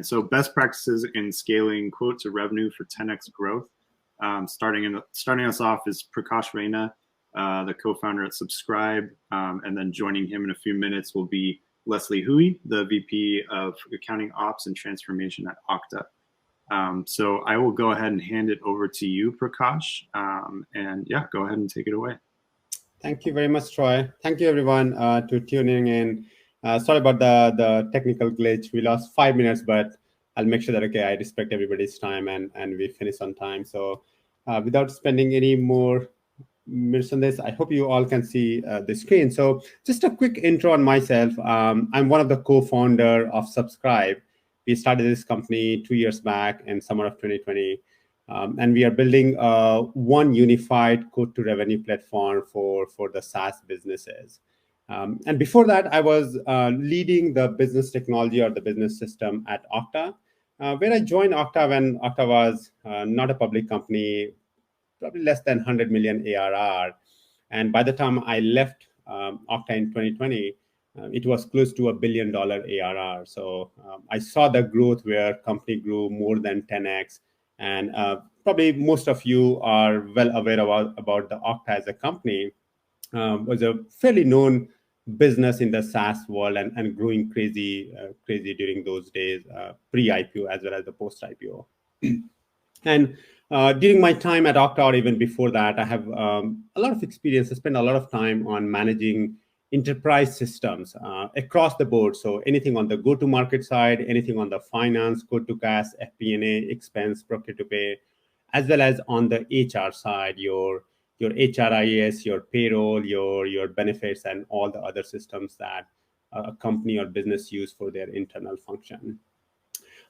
So best practices in scaling quote to revenue for 10x growth. Starting us off is Prakash Raina, the co-founder at Subskribe, and then joining him in a few minutes will be Leslie Hui, the VP of Accounting Ops and Transformation at Okta. So I will go ahead and hand it over to you, Prakash, and yeah, go ahead and take it away. Thank you very much, Troy. Thank you, everyone, to tuning in. Sorry about the technical glitch. We lost 5 minutes, but I'll make sure that, I respect everybody's time and we finish on time. So without spending any more minutes on this, I hope you all can see the screen. So just a quick intro on myself. I'm one of the co-founder of Subskribe. We started this company 2 years back in summer of 2020. And we are building one unified quote to revenue platform for the SaaS businesses. And before that, I was leading the business technology or the business system at Okta, where I joined Okta when Okta was not a public company, probably less than 100 million ARR. And by the time I left Okta in 2020, it was close to $1 billion ARR. So I saw the growth where company grew more than 10x. And probably most of you are well aware about the Okta as a company. Was a fairly known business in the SaaS world and growing crazy during those days, pre-IPO as well as the post-IPO. And during my time at Okta, or even before that, I have a lot of experience. I spent a lot of time on managing enterprise systems across the board. So anything on the go-to-market side, anything on the finance, quote-to-cash, FP&A, expense, procure-to-pay, as well as on the HR side, your HRIS, your payroll, your benefits, and all the other systems that a company or business use for their internal function.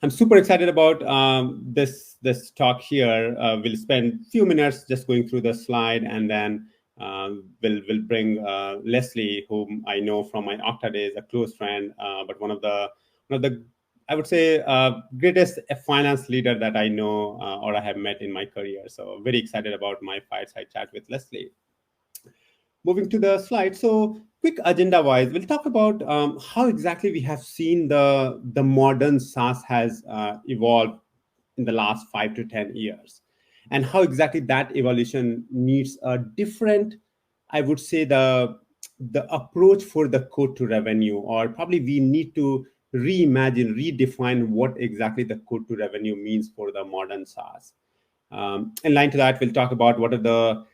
I'm super excited about this talk here. We'll spend a few minutes just going through the slide, and then we'll bring Leslie, whom I know from my Okta days, a close friend, but one of the I would say greatest finance leader that I know or I have met in my career. So very excited about my fireside chat with Leslie. Moving to the slide. So quick agenda-wise, we'll talk about how exactly we have seen the modern SaaS has evolved in the last 5 to 10 years, and how exactly that evolution needs a different, I would say, the approach for the quote to revenue, or probably we need to reimagine, redefine what exactly the quote to revenue means for the modern SaaS. In line to that, we'll talk about what are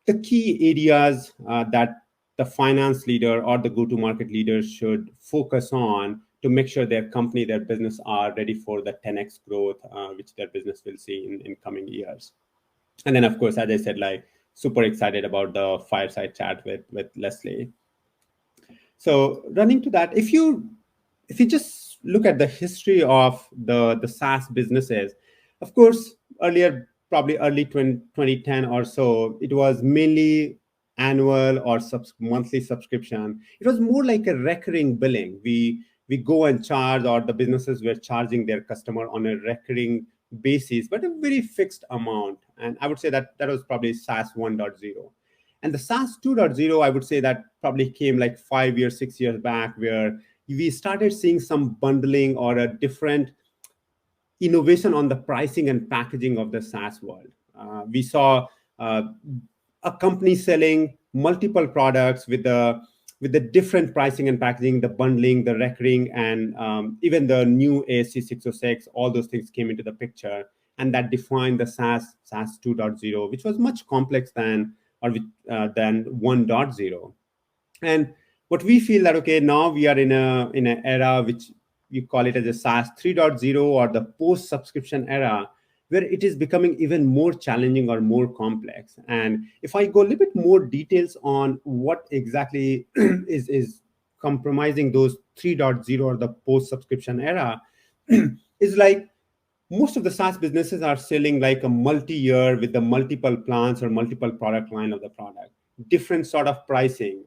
the key areas that the finance leader or the go-to-market leader should focus on to make sure their company, their business are ready for the 10x growth, which their business will see in coming years. And then, of course, as I said, super excited about the fireside chat with Leslie. So running to that, if you just look at the history of the SaaS businesses, of course, probably early 2010 or so, it was mainly annual or monthly subscription. It was more like a recurring billing. We go and charge, or the businesses were charging their customer on a recurring basis, but a very fixed amount. And I would say that was probably SaaS 1.0. And the SaaS 2.0, I would say that probably came like 5 years, 6 years back, where we started seeing some bundling or a different innovation on the pricing and packaging of the SaaS world. We saw a company selling multiple products with the different pricing and packaging, the bundling, the recurring, and even the new ASC 606, all those things came into the picture. And that defined the SaaS 2.0, which was much complex than 1.0. And what we feel that, now we are in an era which we call it as a SaaS 3.0, or the post-subscription era, where it is becoming even more challenging or more complex. And if I go a little bit more details on what exactly is compromising those 3.0 or the post-subscription era, is like most of the SaaS businesses are selling like a multi-year with the multiple plans or multiple product line of the product, different sort of pricing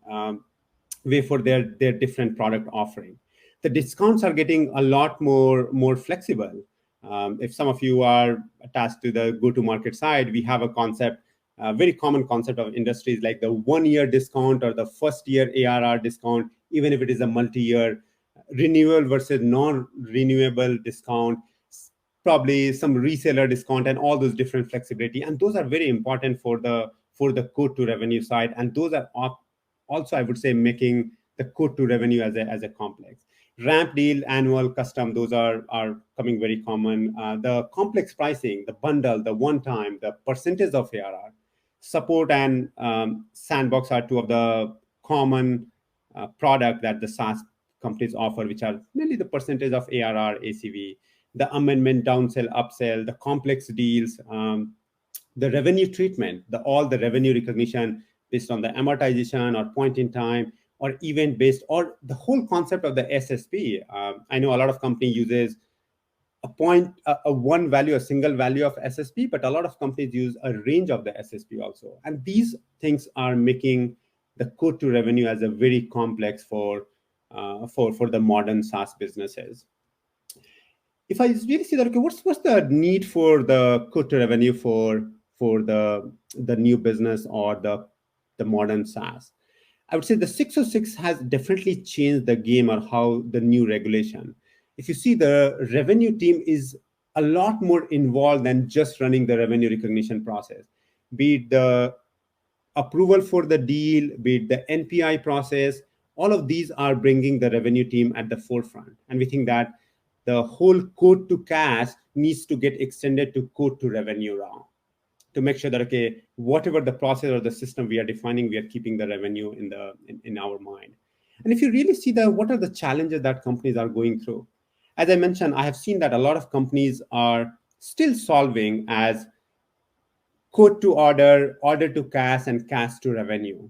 way for their different product offering. The discounts are getting a lot more flexible. If some of you are attached to the go-to-market side, we have a concept, a very common concept of industries, like the 1 year discount or the first year ARR discount, even if it is a multi-year. renewal versus non-renewable discount, probably some reseller discount, and all those different flexibility. And those are very important for the quote to revenue side. And those are also, I would say, making the quote to revenue as a complex. Ramp deal, annual, custom, those are coming very common. The complex pricing, the bundle, the one time, the percentage of ARR, support, and sandbox are two of the common product that the SaaS companies offer, which are mainly the percentage of ARR, ACV, the amendment, downsell, upsell, the complex deals, the revenue treatment, all the revenue recognition based on the amortization or point in time or event based, or the whole concept of the SSP. I know a lot of company uses a one value, a single value of SSP, but a lot of companies use a range of the SSP also. And these things are making the quote to revenue as a very complex for the modern SaaS businesses. If I really see that, okay, what's the need for the quote to revenue for the new business or the modern SaaS? I would say the 606 has definitely changed the game, or how the new regulation. If you see, the revenue team is a lot more involved than just running the revenue recognition process, be it the approval for the deal, be it the NPI process. All of these are bringing the revenue team at the forefront. And we think that the whole quote to cash needs to get extended to quote to revenue now, to make sure that, okay, whatever the process or the system we are defining, we are keeping the revenue in our mind. And if you really see what are the challenges that companies are going through, as I mentioned, I have seen that a lot of companies are still solving as quote to order, order to cash, and cash to revenue,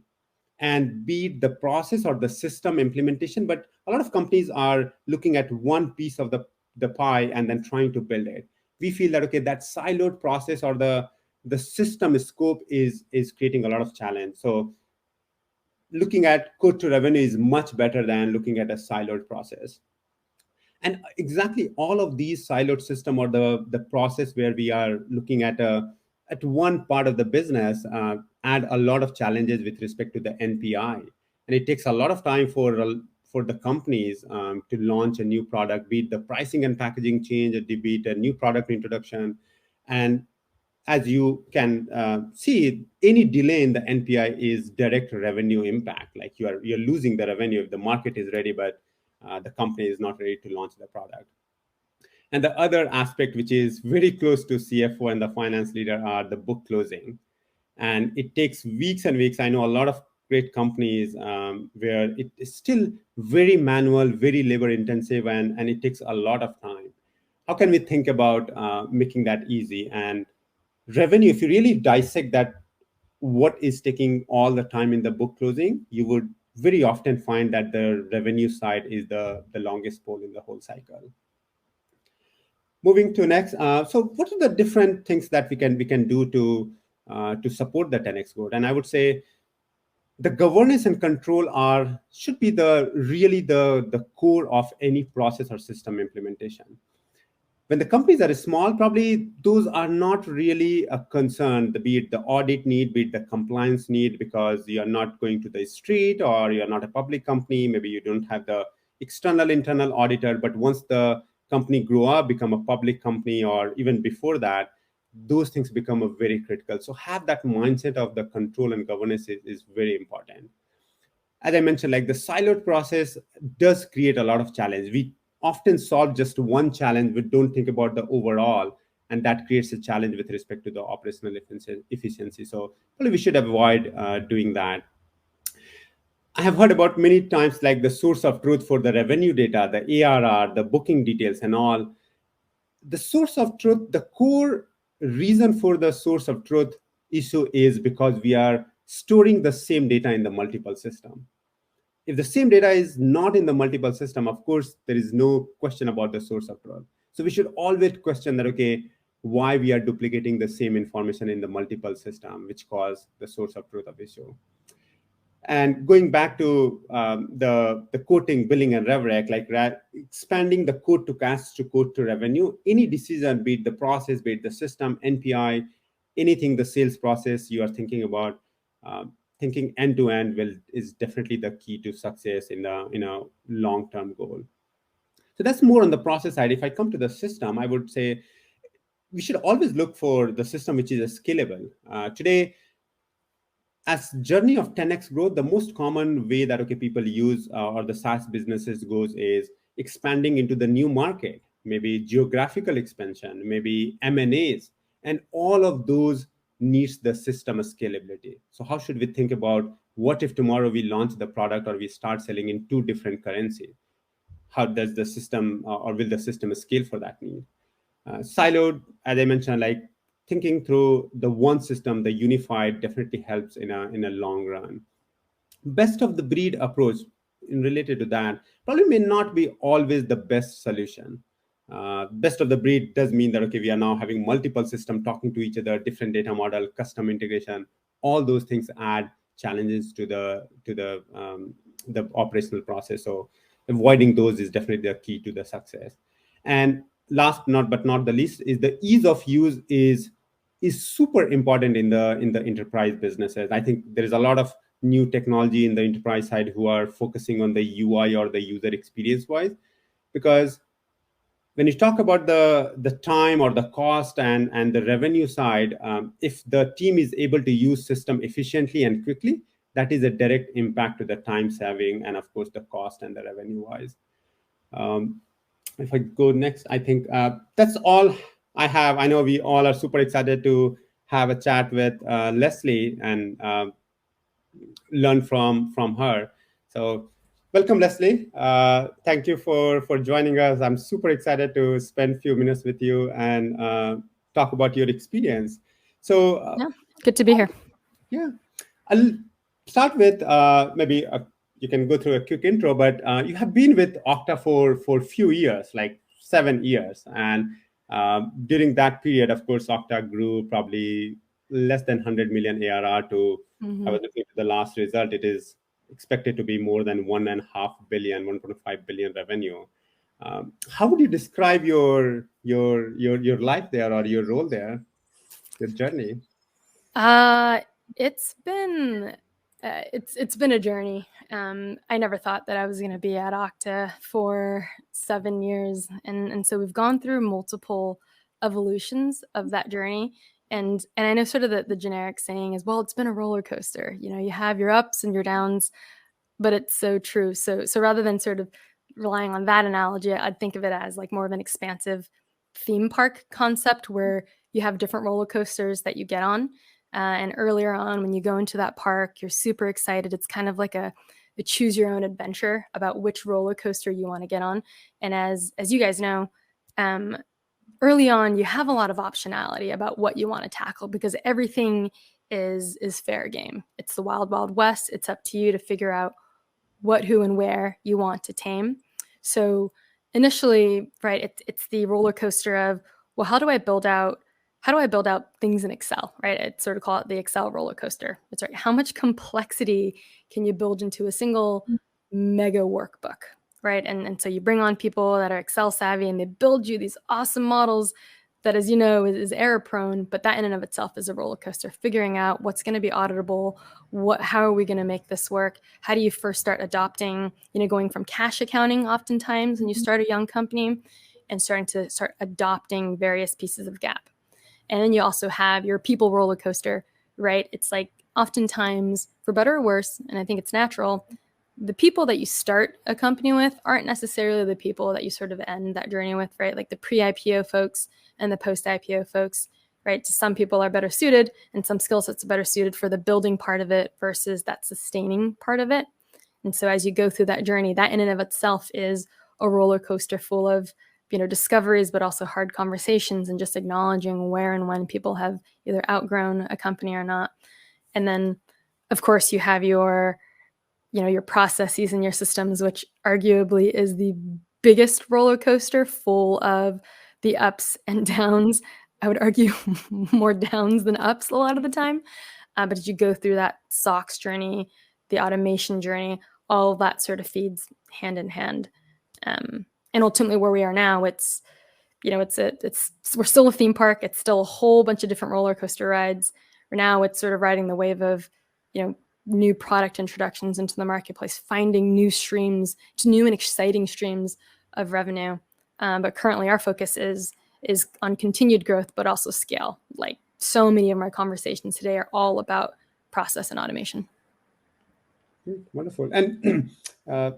and be it the process or the system implementation. But a lot of companies are looking at one piece of the pie and then trying to build it. We feel that, okay, that siloed process or the system scope is creating a lot of challenge. So looking at quote to revenue is much better than looking at a siloed process. And exactly all of these siloed system, or the process where we are looking at one part of the business, add a lot of challenges with respect to the NPI. And it takes a lot of time for the companies to launch a new product, be it the pricing and packaging change, or be it a new product introduction. And as you can see, any delay in the NPI is direct revenue impact. Like you're losing the revenue if the market is ready, but the company is not ready to launch the product. And the other aspect, which is very close to CFO and the finance leader, are the book closing. And it takes weeks and weeks. I know a lot of great companies where it is still very manual, very labor intensive, and it takes a lot of time. How can we think about making that easy? And revenue, if you really dissect that, what is taking all the time in the book closing, you would very often find that the revenue side is the longest pole in the whole cycle. Moving to next. So what are the different things that we can do to support the 10x growth? And I would say the governance and control should be the core of any process or system implementation. When the companies are small, probably those are not really a concern, be it the audit need, be it the compliance need, because you are not going to the street, or you're not a public company. Maybe you don't have the internal auditor. But once the company grow up, become a public company, or even before that, those things become a very critical. So have that mindset of the control and governance is very important. As I mentioned, like the siloed process does create a lot of challenge. We often solve just one challenge, but don't think about the overall, and that creates a challenge with respect to the operational efficiency. So probably we should avoid doing that. I have heard about many times like the source of truth for the revenue data, the ARR, the booking details, and all. The source of truth, the core reason for the source of truth issue is because we are storing the same data in the multiple system. If the same data is not in the multiple system, of course, there is no question about the source of truth. So we should always question that, okay, why we are duplicating the same information in the multiple system, which cause the source of truth of issue. And going back to the quoting, billing, and rev rec, like expanding the quote to cash to quote to revenue, any decision, be it the process, be it the system, NPI, anything, the sales process you are thinking about, thinking end to end is definitely the key to success in a long-term goal. So that's more on the process side. If I come to the system, I would say we should always look for the system which is scalable. Today, as journey of 10x growth, the most common way that people use or the SaaS businesses goes is expanding into the new market, maybe geographical expansion, maybe M&As, and all of those needs the system scalability. So how should we think about what if tomorrow we launch the product or we start selling in two different currencies? How does the system or will the system scale for that need? Siloed, as I mentioned, like thinking through the one system, the unified definitely helps in a long run. Best of the breed approach in related to that probably may not be always the best solution. Best of the breed does mean that we are now having multiple systems talking to each other, different data model, custom integration. All those things add challenges to the operational process. So avoiding those is definitely the key to the success. And last but not the least is the ease of use is super important in the enterprise businesses. I think there is a lot of new technology in the enterprise side who are focusing on the UI or the user experience wise, because when you talk about the time or the cost and the revenue side, if the team is able to use system efficiently and quickly, that is a direct impact to the time saving and of course the cost and the revenue wise. If I go next, I think that's all I have. I know we all are super excited to have a chat with Leslie and learn from her. So welcome, Leslie. Thank you for joining us. I'm super excited to spend a few minutes with you and talk about your experience. So yeah, good to be here. Yeah, I'll start with maybe you can go through a quick intro, but you have been with Okta for a few years, like 7 years. And during that period, of course, Okta grew probably less than 100 million ARR to, I was looking at the last result, it is expected to be more than 1.5 billion, 1.5 billion revenue. How would you describe your life there or your role there, your journey? It's been a journey. I never thought that I was going to be at Okta for 7 years, and so we've gone through multiple evolutions of that journey. And I know sort of the generic saying is, well, it's been a roller coaster. You know, you have your ups and your downs, but it's so true. So rather than sort of relying on that analogy, I'd think of it as like more of an expansive theme park concept where you have different roller coasters that you get on. And earlier on, when you go into that park, you're super excited. It's kind of like a choose your own adventure about which roller coaster you want to get on. And as you guys know, early on, you have a lot of optionality about what you want to tackle because everything is fair game. It's the wild, wild west. It's up to you to figure out what, who, and where you want to tame. So initially, right, it's the roller coaster of, well, how do I build out things in Excel, right? I'd sort of call it the Excel roller coaster. It's right. How much complexity can you build into a single mega workbook, right? And so you bring on people that are Excel savvy and they build you these awesome models that, as you know, is error prone, but that in and of itself is a roller coaster, figuring out what's going to be auditable, how are we going to make this work? How do you first start adopting, going from cash accounting oftentimes when you start a young company and starting to adopting various pieces of GAAP. And then you also have your people roller coaster, right? It's like oftentimes, for better or worse, and I think it's natural, the people that you start a company with aren't necessarily the people that you sort of end that journey with, right? Like the pre-IPO folks and the post-IPO folks, right? To some people are better suited and some skill sets are better suited for the building part of it versus that sustaining part of it. And so as you go through that journey, that in and of itself is a roller coaster full of discoveries, but also hard conversations and just acknowledging where and when people have either outgrown a company or not. And then, of course, you have your processes and your systems, which arguably is the biggest roller coaster full of the ups and downs. I would argue more downs than ups a lot of the time. But as you go through that SOX journey, the automation journey, all of that sort of feeds hand in hand. And ultimately where we are now, we're still a theme park. It's still a whole bunch of different roller coaster rides. Now it's sort of riding the wave of, new product introductions into the marketplace, finding new streams, new and exciting streams of revenue. But currently our focus is on continued growth, but also scale. Like so many of my conversations today are all about process and automation. Wonderful. And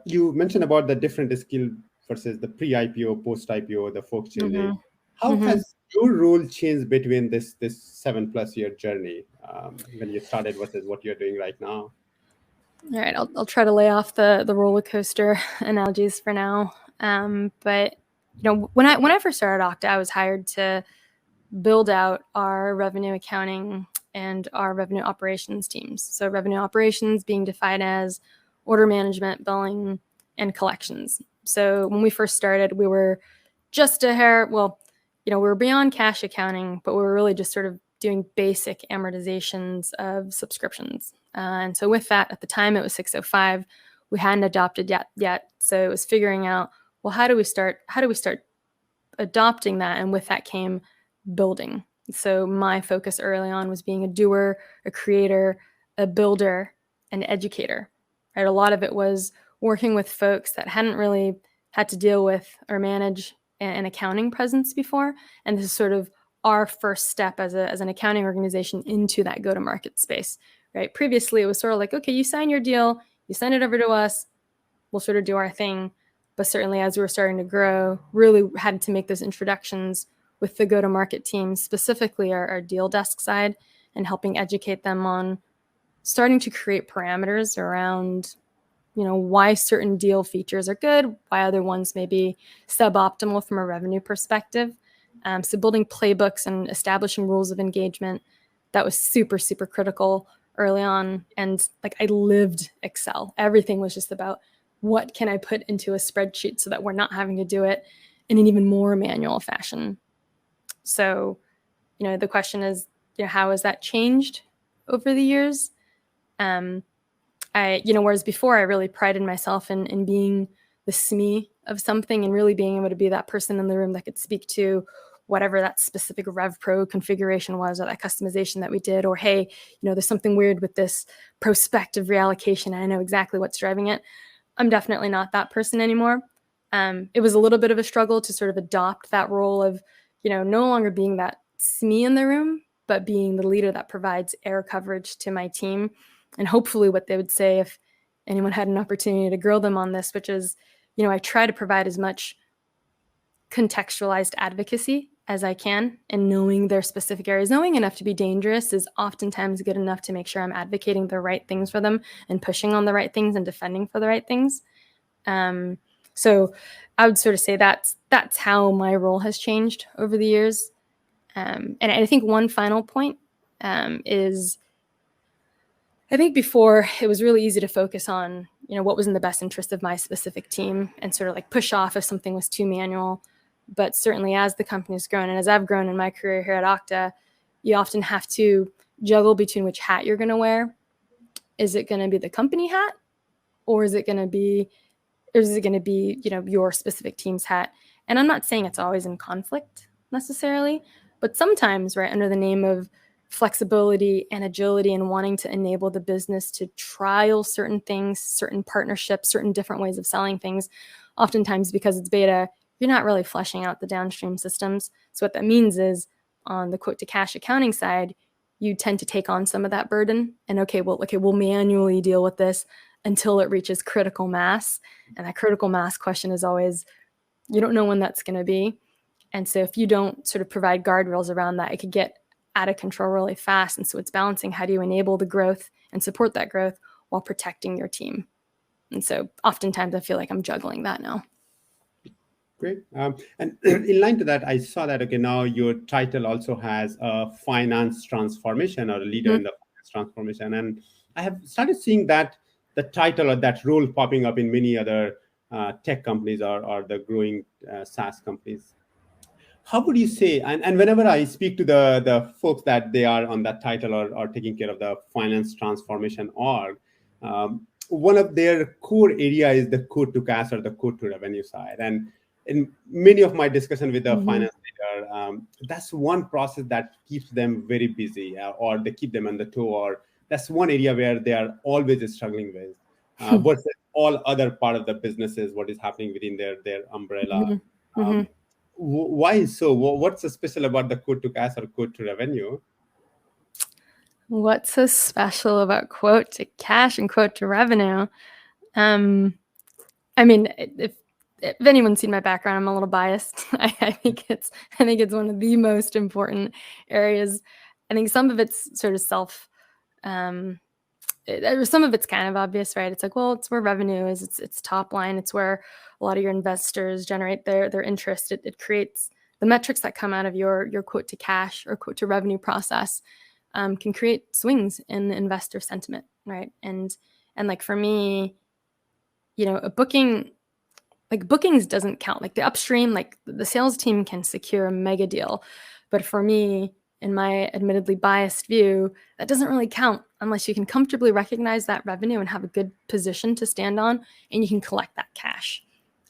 you mentioned about the different skill versus the pre-IPO, post-IPO, the folks changing. How has your role changed between this 7+ year journey when you started versus what you're doing right now? All right, I'll try to lay off the roller coaster analogies for now. But when I first started Okta, I was hired to build out our revenue accounting and our revenue operations teams. So revenue operations being defined as order management, billing, and collections. So when we first started, we were just we were beyond cash accounting, but we were really just sort of doing basic amortizations of subscriptions. And so with that, at the time it was 605, we hadn't adopted yet. So it was figuring out, well, how do we start adopting that? And with that came building. So my focus early on was being a doer, a creator, a builder, an educator, right? A lot of it was working with folks that hadn't really had to deal with or manage an accounting presence before. And this is sort of our first step as an accounting organization into that go-to-market space, right? Previously, it was sort of like, okay, you sign your deal, you send it over to us, we'll sort of do our thing. But certainly as we were starting to grow, really had to make those introductions with the go-to-market team, specifically our deal desk side, and helping educate them on starting to create parameters around, why certain deal features are good, why other ones may be suboptimal from a revenue perspective. So building playbooks and establishing rules of engagement, that was super, super critical early on. And I lived Excel. Everything was just about what can I put into a spreadsheet so that we're not having to do it in an even more manual fashion. So, the question is, how has that changed over the years? Whereas before I really prided myself in being the SME of something and really being able to be that person in the room that could speak to whatever that specific RevPro configuration was or that customization that we did, or, hey, there's something weird with this prospective reallocation and I know exactly what's driving it. I'm definitely not that person anymore. It was a little bit of a struggle to sort of adopt that role of, no longer being that SME in the room, but being the leader that provides air coverage to my team. And hopefully what they would say if anyone had an opportunity to grill them on this, which is, I try to provide as much contextualized advocacy as I can, and knowing their specific areas. Knowing enough to be dangerous is oftentimes good enough to make sure I'm advocating the right things for them and pushing on the right things and defending for the right things. So I would sort of say that's how my role has changed over the years. And I think one final point is, I think before it was really easy to focus on, what was in the best interest of my specific team and sort of push off if something was too manual. But certainly as the company's grown and as I've grown in my career here at Okta, you often have to juggle between which hat you're going to wear. Is it going to be the company hat, or is it going to be your specific team's hat? And I'm not saying it's always in conflict necessarily, but sometimes, right, under the name of flexibility and agility and wanting to enable the business to trial certain things, certain partnerships, certain different ways of selling things, oftentimes because it's beta, you're not really fleshing out the downstream systems. So what that means is on the quote to cash accounting side, you tend to take on some of that burden and we'll manually deal with this until it reaches critical mass. And that critical mass question is always, you don't know when that's going to be. And so if you don't sort of provide guardrails around that, it could get out of control really fast. And so it's balancing, how do you enable the growth and support that growth while protecting your team? And so oftentimes I feel like I'm juggling that now. Great. And in line to that, I saw that, now your title also has a finance transformation, or a leader in the finance transformation. And I have started seeing that the title or that role popping up in many other tech companies or the growing SaaS companies. How would you say, and whenever I speak to the folks that they are on that title or taking care of the finance transformation org, one of their core area is the code to cash or the code to revenue side. And in many of my discussion with the finance leader, that's one process that keeps them very busy, or they keep them on the toe, or that's one area where they are always struggling with. Versus all other part of the businesses, what is happening within their umbrella. Why so? What's so special about the quote to cash or quote to revenue? What's so special about quote to cash and quote to revenue? I mean, if anyone's seen my background, I'm a little biased. I think it's one of the most important areas. I think some of it's sort of some of it's kind of obvious, right? It's like, well, it's where revenue is. It's top line. It's where a lot of your investors generate their interest. It creates the metrics that come out of your quote to cash or quote to revenue process. Can create swings in investor sentiment, right? And like for me, a booking, like bookings doesn't count. Like the upstream, like the sales team can secure a mega deal, but for me, in my admittedly biased view, that doesn't really count unless you can comfortably recognize that revenue and have a good position to stand on, and you can collect that cash.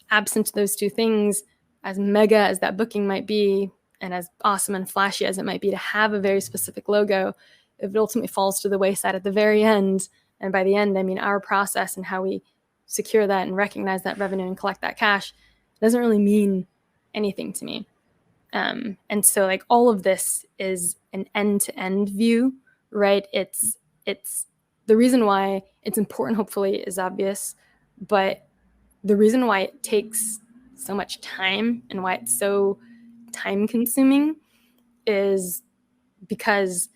Absent those two things, as mega as that booking might be, and as awesome and flashy as it might be to have a very specific logo, if it ultimately falls to the wayside at the very end, and by the end, I mean our process and how we secure that and recognize that revenue and collect that cash, doesn't really mean anything to me. And so like all of this is an end-to-end view, right? It's the reason why it's important, hopefully, is obvious, but the reason why it takes so much time and why it's so time consuming is because,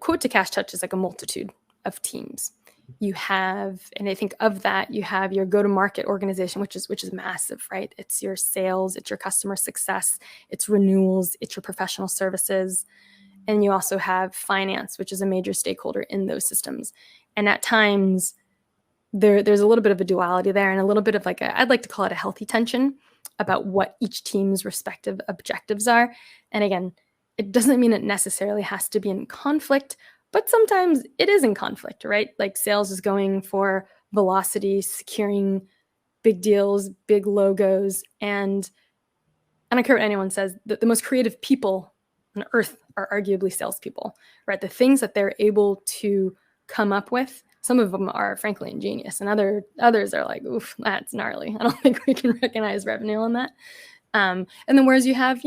quote to cash touches like a multitude of teams. You have, and I think of that, you have your go-to-market organization, which is massive, right? It's your sales, it's your customer success, it's renewals, it's your professional services. And you also have finance, which is a major stakeholder in those systems. And at times, there's a little bit of a duality there and a little bit of I'd like to call it a healthy tension about what each team's respective objectives are. And again, it doesn't mean it necessarily has to be in conflict, but sometimes it is in conflict, right? Like sales is going for velocity, securing big deals, big logos. And I don't care what anyone says, the most creative people on earth are arguably salespeople, right? The things that they're able to come up with, some of them are frankly ingenious, and others are like, oof, that's gnarly. I don't think we can recognize revenue on that. And then whereas you have,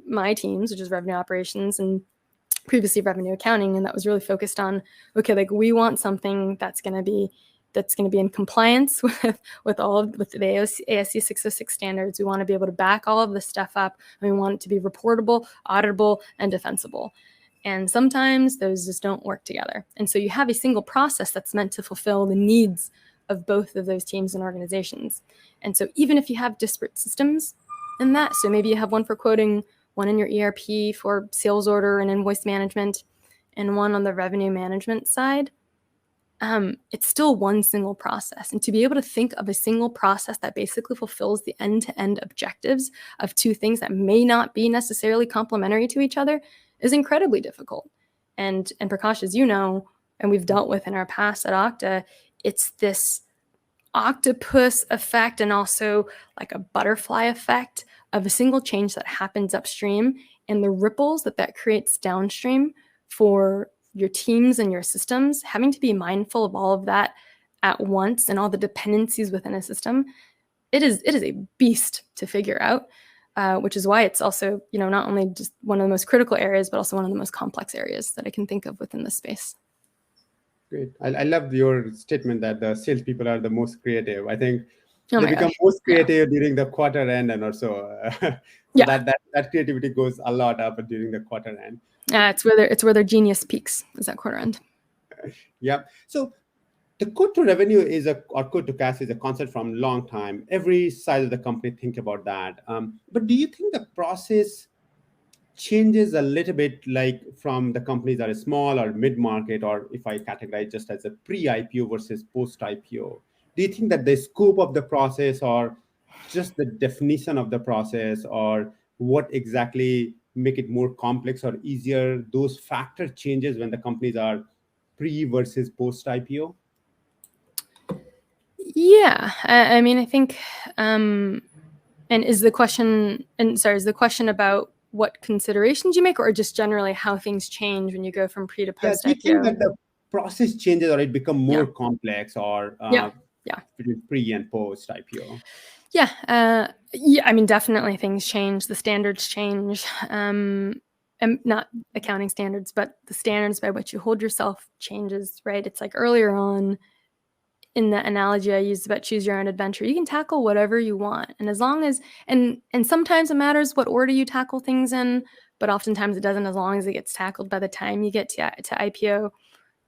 my teams, which is revenue operations and previously revenue accounting, and that was really focused on, okay, like we want something that's going to be in compliance with the ASC 606 standards. We want to be able to back all of this stuff up, and we want it to be reportable, auditable, and defensible. And sometimes those just don't work together. And so you have a single process that's meant to fulfill the needs of both of those teams and organizations. And so even if you have disparate systems in that, so maybe you have one for quoting, one in your ERP for sales order and invoice management, and one on the revenue management side, it's still one single process. And to be able to think of a single process that basically fulfills the end-to-end objectives of two things that may not be necessarily complementary to each other is incredibly difficult. And Prakash, as you know, and we've dealt with in our past at Okta, it's this octopus effect and also like a butterfly effect of a single change that happens upstream and the ripples that creates downstream for your teams and your systems. Having to be mindful of all of that at once and all the dependencies within a system, it is a beast to figure out, which is why it's also, not only just one of the most critical areas, but also one of the most complex areas that I can think of within this space. Great. I love your statement that the salespeople are the most creative. I think they become most creative during the quarter end, and also that creativity goes a lot up during the quarter end. It's where their genius peaks, is that quarter end. Yeah. So the quote to revenue or quote to cash is a concept from a long time. Every side of the company think about that. But do you think the process changes a little bit, like from the companies that are small or mid-market, or if I categorize just as a pre-IPO versus post-IPO? Do you think that the scope of the process or just the definition of the process or what exactly make it more complex or easier, those factor changes when the companies are pre versus post-IPO? Yeah, I mean, I think, and is the question about what considerations you make, or just generally how things change when you go from pre to post IPO? Do you think that the process changes or it become more complex, or between pre and post IPO? Yeah. I mean, definitely things change. The standards change. And not accounting standards, but the standards by which you hold yourself changes, right? It's like earlier on in the analogy I used about choose your own adventure, you can tackle whatever you want. And as long as, and sometimes it matters what order you tackle things in, but oftentimes it doesn't, as long as it gets tackled by the time you get to IPO.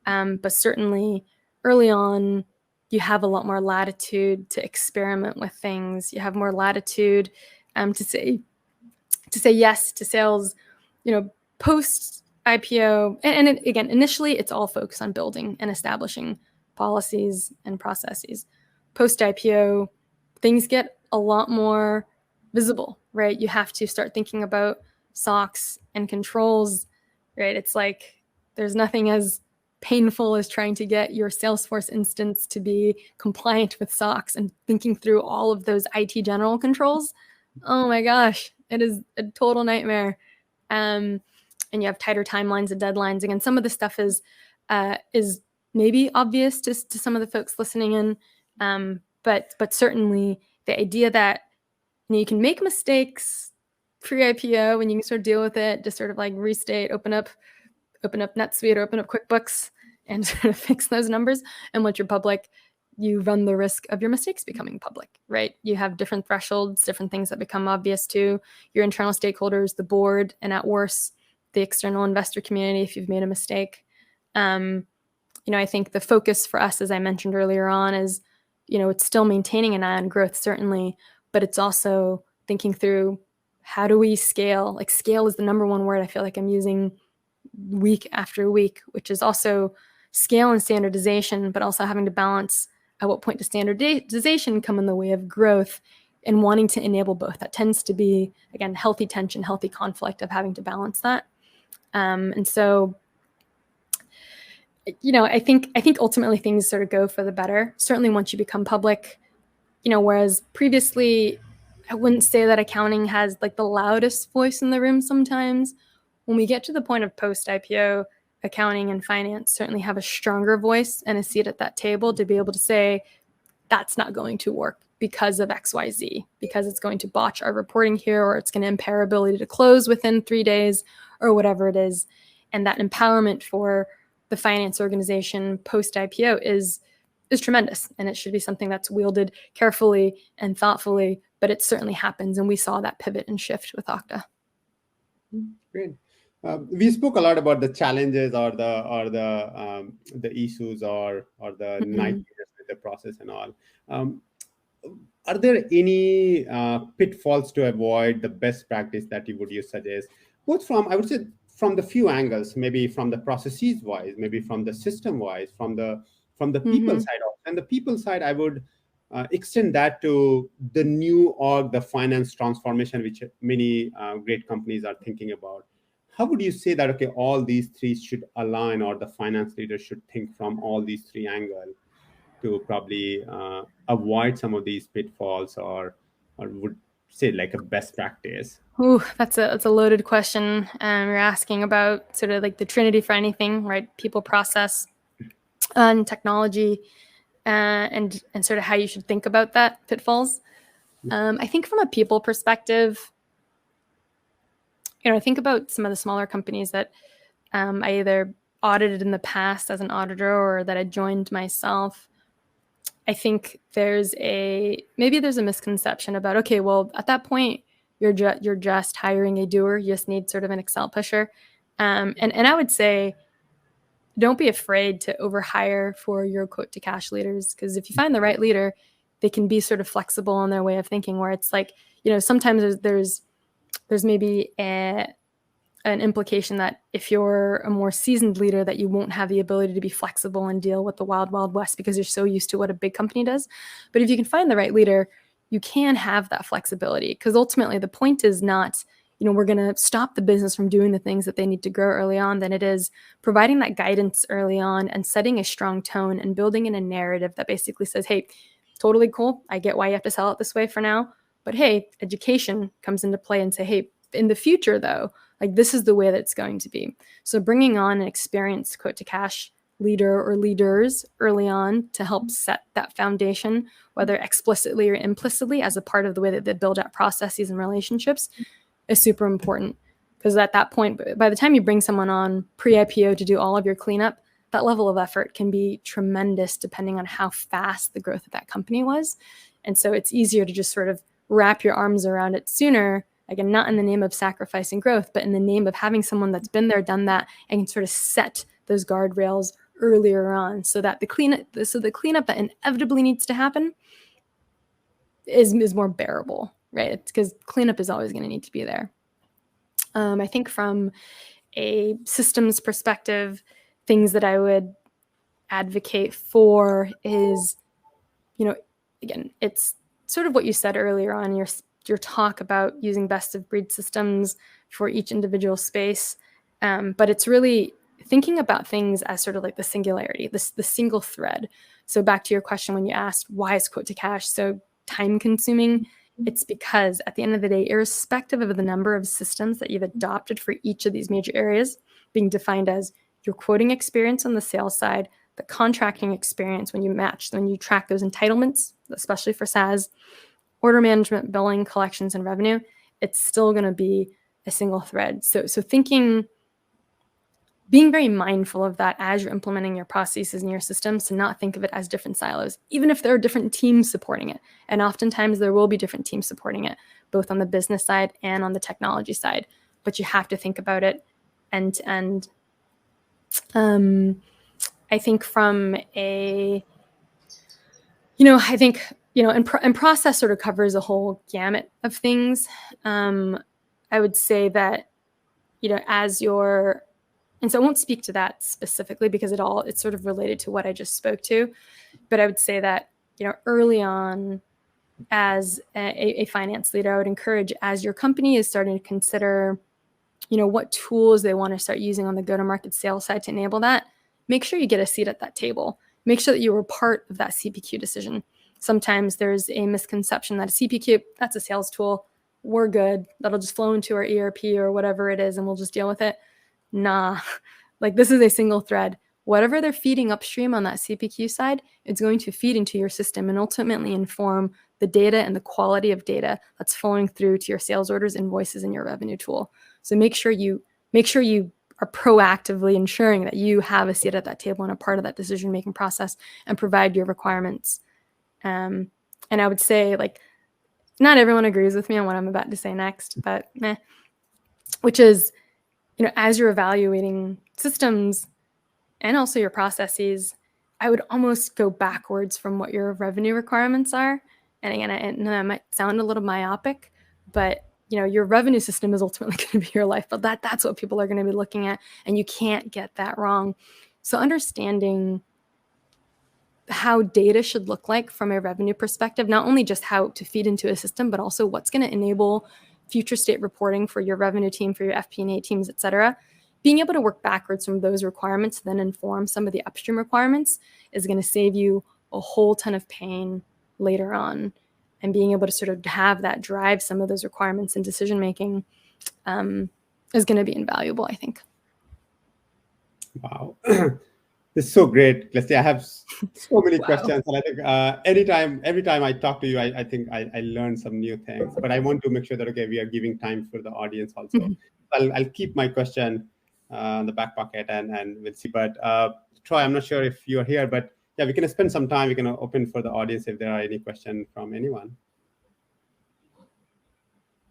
But certainly early on, you have a lot more latitude to experiment with things. You have more latitude to say yes to sales, post IPO. And again, initially, it's all focused on building and establishing policies and processes. Post IPO, things get a lot more visible, right? You have to start thinking about SOX and controls, right? It's like there's nothing as painful as trying to get your Salesforce instance to be compliant with SOX and thinking through all of those IT general controls. Oh my gosh, it is a total nightmare. And you have tighter timelines and deadlines. Again, some of the stuff is maybe obvious to some of the folks listening in, but certainly the idea that you can make mistakes pre-IPO and you can sort of deal with it, just sort of like restate, open up NetSuite or open up QuickBooks and sort of fix those numbers. And once you're public, you run the risk of your mistakes becoming public, right? You have different thresholds, different things that become obvious to your internal stakeholders, the board, and at worst, the external investor community if you've made a mistake. I think the focus for us, as I mentioned earlier on, is, it's still maintaining an eye on growth, certainly, but it's also thinking through how do we scale? Like scale is the number one word I feel like I'm using week after week, which is also scale and standardization, but also having to balance at what point does standardization come in the way of growth and wanting to enable both. That tends to be, again, healthy tension, healthy conflict of having to balance that. And so, I think ultimately things sort of go for the better, certainly once you become public, whereas previously I wouldn't say that accounting has like the loudest voice in the room sometimes. When we get to the point of post-IPO, accounting and finance certainly have a stronger voice and a seat at that table to be able to say, that's not going to work because of XYZ, because it's going to botch our reporting here, or it's going to impair our ability to close within 3 days, or whatever it is. And that empowerment for the finance organization post-IPO is tremendous. And it should be something that's wielded carefully and thoughtfully, but it certainly happens. And we saw that pivot and shift with Okta. Great. We spoke a lot about the challenges or the issues or the nightmares with the process and all. Are there any pitfalls to avoid, the best practice that you would suggest, both from, I would say, from the few angles, maybe from the processes wise, maybe from the system wise, from the people side of, and the people side, I would extend that to the new org, the finance transformation, which many great companies are thinking about. How would you say that, okay, all these three should align, or the finance leader should think from all these three angles to probably avoid some of these pitfalls, or would say like a best practice? Ooh, that's a loaded question. You're asking about sort of like the trinity for anything, right? People, process, and technology, and sort of how you should think about that pitfalls. I think from a people perspective, I think about some of the smaller companies that I either audited in the past as an auditor or that I joined myself. I think maybe there's a misconception about, okay, well, at that point, you're just hiring a doer. You just need sort of an Excel pusher. And I would say, don't be afraid to overhire for your quote to cash leaders, because if you find the right leader, they can be sort of flexible in their way of thinking, where it's like, sometimes there's maybe an implication that if you're a more seasoned leader, that you won't have the ability to be flexible and deal with the wild, wild west because you're so used to what a big company does. But if you can find the right leader, you can have that flexibility, because ultimately the point is not, we're going to stop the business from doing the things that they need to grow early on. Then it is providing that guidance early on and setting a strong tone and building in a narrative that basically says, hey, totally cool. I get why you have to sell it this way for now. But hey, education comes into play, and say, hey, in the future though, like this is the way that it's going to be. So bringing on an experienced quote to cash leader or leaders early on to help set that foundation, whether explicitly or implicitly, as a part of the way that they build out processes and relationships, is super important. Because at that point, by the time you bring someone on pre-IPO to do all of your cleanup, that level of effort can be tremendous depending on how fast the growth of that company was. And so it's easier to just sort of wrap your arms around it sooner, again, not in the name of sacrificing growth, but in the name of having someone that's been there, done that, and can sort of set those guardrails earlier on, so that the cleanup that inevitably needs to happen is more bearable, right? It's because cleanup is always going to need to be there. I think from a systems perspective, things that I would advocate for is, again, it's sort of what you said earlier on, your talk about using best of breed systems for each individual space. But it's really thinking about things as sort of like the singularity, the single thread. So back to your question when you asked, why is quote to cash so time consuming? It's because at the end of the day, irrespective of the number of systems that you've adopted for each of these major areas, being defined as your quoting experience on the sales side, the contracting experience when you track those entitlements, especially for SaaS, order management, billing, collections, and revenue, it's still going to be a single thread. So being very mindful of that as you're implementing your processes and your systems, to not think of it as different silos, even if there are different teams supporting it. And oftentimes there will be different teams supporting it, both on the business side and on the technology side. But you have to think about it end to end. I think from a, and process sort of covers a whole gamut of things. I would say that, and so I won't speak to that specifically because it's sort of related to what I just spoke to. But I would say that, early on as a finance leader, I would encourage, as your company is starting to consider, what tools they want to start using on the go-to-market sales side to enable that, make sure you get a seat at that table. Make sure that you were part of that CPQ decision. Sometimes there's a misconception that a CPQ, that's a sales tool. We're good. That'll just flow into our ERP or whatever it is, and we'll just deal with it. Nah, like this is a single thread. Whatever they're feeding upstream on that CPQ side, it's going to feed into your system and ultimately inform the data and the quality of data that's flowing through to your sales orders, invoices, and your revenue tool. So make sure you are proactively ensuring that you have a seat at that table and a part of that decision-making process, and provide your requirements. And I would say, like, not everyone agrees with me on what I'm about to say next, but which is, as you're evaluating systems and also your processes, I would almost go backwards from what your revenue requirements are. And again, that might sound a little myopic, but your revenue system is ultimately going to be your life. But that's what people are going to be looking at, and you can't get that wrong. So understanding how data should look like from a revenue perspective, not only just how to feed into a system, but also what's going to enable future state reporting for your revenue team, for your FP&A teams, et cetera. Being able to work backwards from those requirements, then inform some of the upstream requirements, is going to save you a whole ton of pain later on. And being able to sort of have that drive some of those requirements and decision-making is going to be invaluable, I think. Wow. This is so great, Leslie. I have so many questions, and I think every time I talk to you, I think I learn some new things. But I want to make sure that we are giving time for the audience also. Mm-hmm. I'll keep my question in the back pocket, and we'll see. But Troy, I'm not sure if you're here, but yeah, we can spend some time. We can open for the audience if there are any questions from anyone.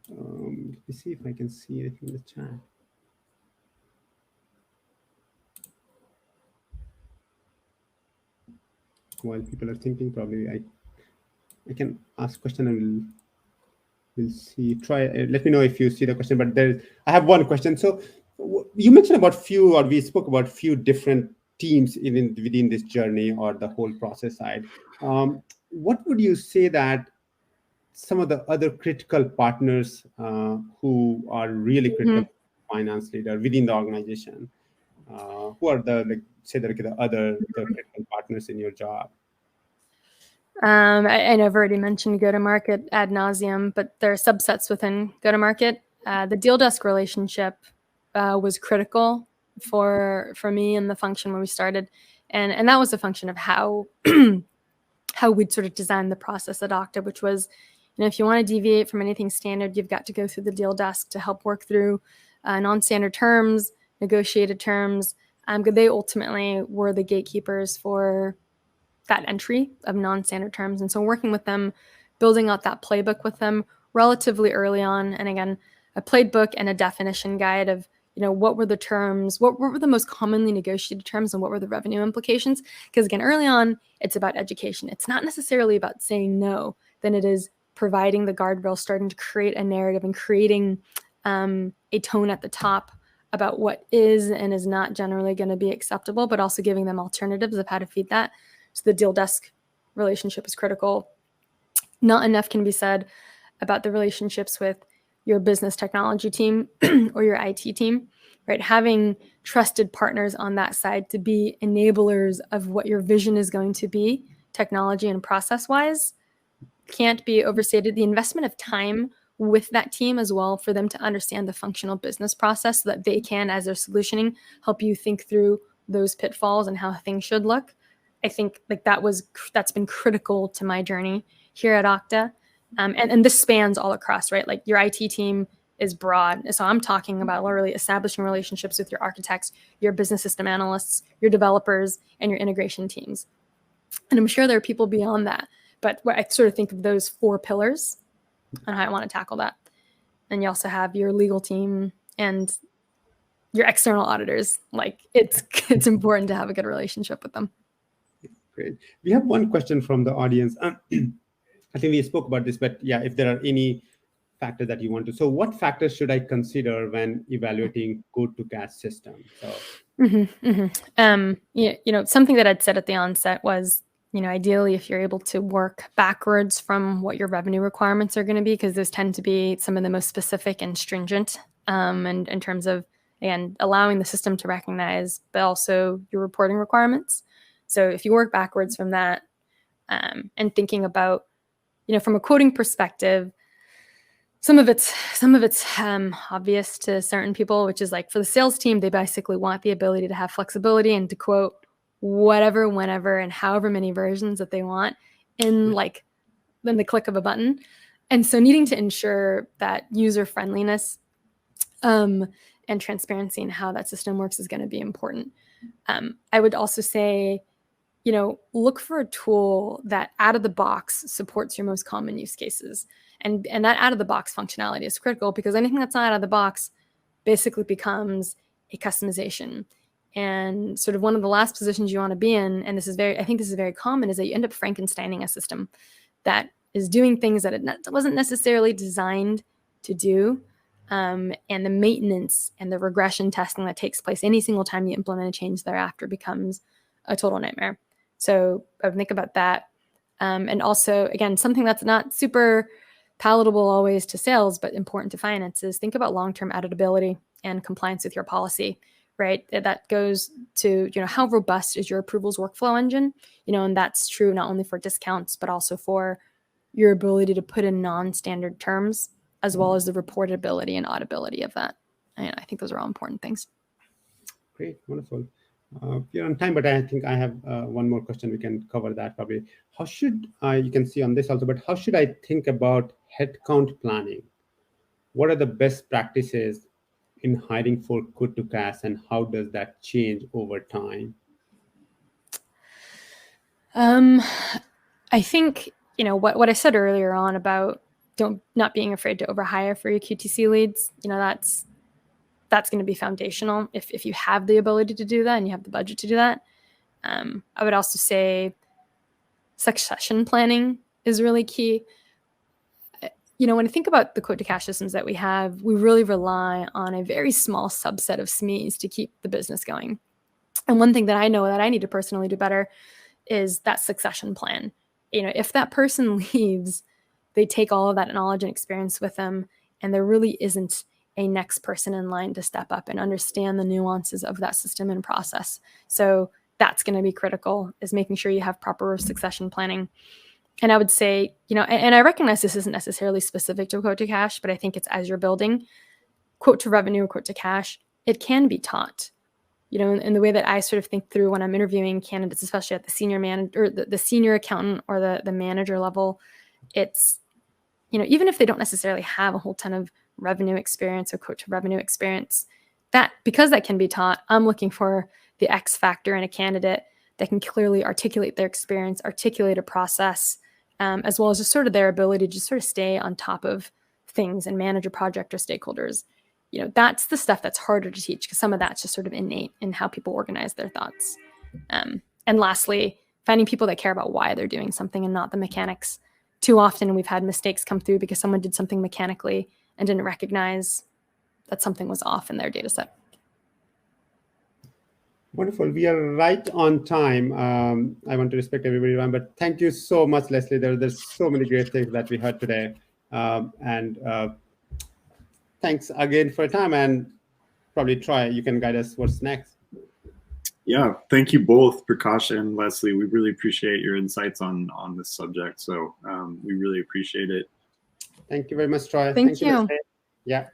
Let me see if I can see anything in the chat. While people are thinking, probably I can ask a question and we'll see. Let me know if you see the question. But I have one question. So you mentioned we spoke about few different teams within this journey or the whole process side. What would you say that some of the other critical partners who are really critical finance leader within the organization, who are the other critical partners in your job? I know I've already mentioned go-to-market ad nauseum, but there are subsets within go-to-market. The deal desk relationship was critical for me and the function when we started. And that was a function of how how we'd sort of designed the process at Okta, which was, if you want to deviate from anything standard, you've got to go through the deal desk to help work through non-standard terms, negotiated terms. They ultimately were the gatekeepers for that entry of non-standard terms. And so working with them, building out that playbook with them relatively early on. And again, a playbook and a definition guide of, what were the terms, what were the most commonly negotiated terms, and what were the revenue implications? Because again, early on, it's about education. It's not necessarily about saying no, then it is providing the guardrails, starting to create a narrative and creating a tone at the top about what is and is not generally going to be acceptable, but also giving them alternatives of how to feed that. So the deal desk relationship is critical. Not enough can be said about the relationships with your business technology team or your IT team, right? Having trusted partners on that side to be enablers of what your vision is going to be, technology and process-wise, can't be overstated. The investment of time with that team as well for them to understand the functional business process so that they can, as they're solutioning, help you think through those pitfalls and how things should look. I think that's been critical to my journey here at Okta. And this spans all across, right? Like your IT team is broad. So I'm talking about literally establishing relationships with your architects, your business system analysts, your developers, and your integration teams. And I'm sure there are people beyond that. But I sort of think of those 4 pillars and how I want to tackle that. And you also have your legal team and your external auditors. Like it's important to have a good relationship with them. Great. We have one question from the audience. I think we spoke about this, but yeah, if there are any factors that you want to. So what factors should I consider when evaluating quote-to-cash system? So. Something that I'd said at the onset was, ideally, if you're able to work backwards from what your revenue requirements are going to be, because those tend to be some of the most specific and stringent, and in terms of, again, allowing the system to recognize, but also your reporting requirements. So if you work backwards from that, and thinking about, from a quoting perspective, some of it's obvious to certain people, which is like for the sales team, they basically want the ability to have flexibility and to quote whatever, whenever, and however many versions that they want in the click of a button. And so needing to ensure that user friendliness and transparency in how that system works is going to be important. I would also say, look for a tool that out of the box supports your most common use cases. And that out of the box functionality is critical because anything that's not out of the box basically becomes a customization. And sort of one of the last positions you want to be in, and I think this is very common, is that you end up Frankensteining a system that is doing things that it wasn't necessarily designed to do. And the maintenance and the regression testing that takes place any single time you implement a change thereafter becomes a total nightmare. So I would think about that. And also, again, something that's not super palatable always to sales, but important to finance is think about long-term auditability and compliance with your policy, right? That goes to, how robust is your approvals workflow engine? And that's true not only for discounts, but also for your ability to put in non-standard terms, as well as the reportability and auditability of that. And I think those are all important things. Great, wonderful. We're on time, but I think I have one more question. We can cover that probably. How should you can see on this also, but how should I think about headcount planning? What are the best practices in hiring for quote-to-cash, and how does that change over time? I think, what I said earlier on about not being afraid to overhire for your QTC leads, that's going to be foundational if you have the ability to do that and you have the budget to do that. I would also say succession planning is really key. When I think about the quote-to-cash systems that we have, we really rely on a very small subset of SMEs to keep the business going. And one thing that I know that I need to personally do better is that succession plan. If that person leaves, they take all of that knowledge and experience with them, and there really isn't a next person in line to step up and understand the nuances of that system and process. So that's going to be critical, is making sure you have proper succession planning. And I would say, and I recognize this isn't necessarily specific to quote to cash, but I think it's as you're building quote to revenue or quote to cash, it can be taught. in the way that I sort of think through when I'm interviewing candidates, especially at the senior manager or the senior accountant or the manager level, it's, even if they don't necessarily have a whole ton of revenue experience or quote to revenue experience, that because that can be taught, I'm looking for the X factor in a candidate that can clearly articulate their experience, articulate a process, as well as just sort of their ability to just sort of stay on top of things and manage a project or stakeholders. That's the stuff that's harder to teach because some of that's just sort of innate in how people organize their thoughts. And lastly, finding people that care about why they're doing something and not the mechanics. Too often we've had mistakes come through because someone did something mechanically and didn't recognize that something was off in their data set. Wonderful. We are right on time. I want to respect everybody, but thank you so much, Leslie. There's so many great things that we heard today. Thanks again for your time, and probably Troy, you can guide us what's next. Yeah, thank you both, Prakash and Leslie. We really appreciate your insights on this subject. So we really appreciate it. Thank you very much, Troy. Thank you. Leslie. Yeah.